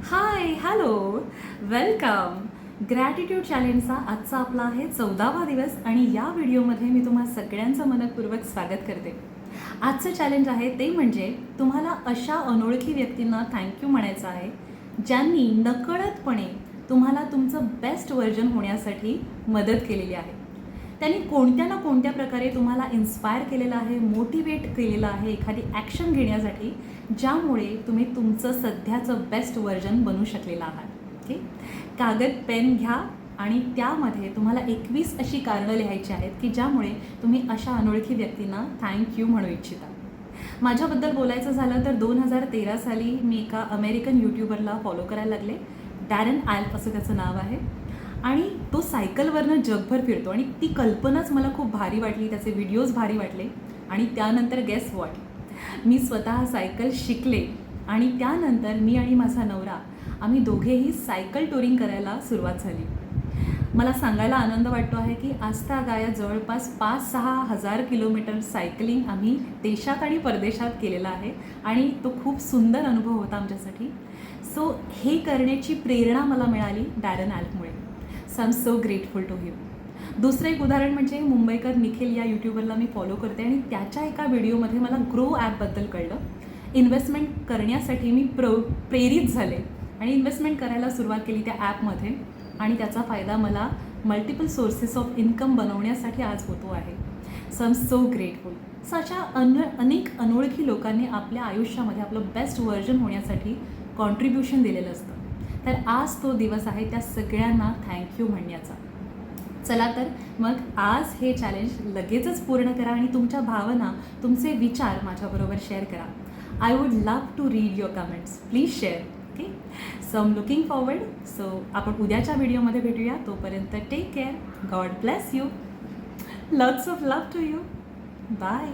Hi hello welcome. Gratitude चॅलेंजचा आजचा आपला आहे 14वा दिवस आणि या व्हिडिओमध्ये मी तुम्हा सगळ्यांचं मनपूर्वक स्वागत करते. आजचं चॅलेंज आहे ते म्हणजे तुम्हाला अशा अनोळखी व्यक्तींना थँक्यू म्हणायचं आहे ज्यांनी नकळतपणे तुम्हाला तुमचं बेस्ट व्हर्जन होण्यासाठी मदत केलेली आहे. त्यांनी कोणत्या ना कोणत्या प्रकारे तुम्हाला इन्स्पायर केलेलं आहे, मोटिवेट केलेलं आहे एखादी ॲक्शन घेण्यासाठी, ज्यामुळे तुम्ही तुमचं सध्याचं बेस्ट व्हर्जन बनू शकलेलं आहात. ओके, कागद पेन घ्या आणि त्यामध्ये तुम्हाला 21 अशी कारणं लिहायची आहेत की ज्यामुळे तुम्ही अशा अनोळखी व्यक्तींना थँक्यू म्हणू इच्छिता. माझ्याबद्दल बोलायचं झालं तर 2013 साली मी एका अमेरिकन यूट्यूबरला फॉलो करायला लागले. डॅरन ॲल्फ असं त्याचं नाव आहे आणि तो सायकलवरनं जगभर फिरतो आणि ती कल्पनाच मला खूप भारी वाटली, त्याचे व्हिडिओज भारी वाटले. आणि त्यानंतर गेस वॉट, मी स्वतः सायकल शिकले आणि त्यानंतर मी आणि माझा नवरा आम्ही दोघेही सायकल टुरिंग करायला सुरुवात झाली. मला सांगायला आनंद वाटतो आहे की आजतागायत जवळपास 5-6 हजार किलोमीटर सायकलिंग आम्ही देशात आणि परदेशात केलेला आहे आणि तो खूप सुंदर अनुभव होता आमच्यासाठी. सो हे करण्याची प्रेरणा मला मिळाली डॅरन ॲल्फमुळे. So I am so grateful to him. दुसरं एक उदाहरण म्हणजे मुंबईकर निखिल या यूट्यूबरला मी फॉलो करते आणि त्याच्या एका व्हिडिओमध्ये मला ग्रो ॲपबद्दल कळलं. इन्व्हेस्टमेंट करण्यासाठी मी प्रेरित झाले आणि इन्व्हेस्टमेंट करायला सुरुवात केली त्या ॲपमध्ये आणि त्याचा फायदा मला मल्टिपल सोर्सेस ऑफ इन्कम बनवण्यासाठी आज होतो आहे. So I am so grateful. So अशा अनेक अनोळखी लोकांनी आपल्या आयुष्यामध्ये आपलं बेस्ट व्हर्जन होण्यासाठी कॉन्ट्रीब्युशन दिलेलं असतं. तर आज तो दिवस आहे त्या सगळ्यांना थँक्यू म्हणण्याचा. चला तर मग आज हे चॅलेंज लगेचच पूर्ण करा आणि तुमच्या भावना, तुमचे विचार माझ्याबरोबर शेअर करा. I would love to read your comments. Please share. Okay, so I am looking forward. So आपण उद्याच्या व्हिडिओमध्ये भेटूया. तोपर्यंत take care. God bless you. Lots of love to you. Bye.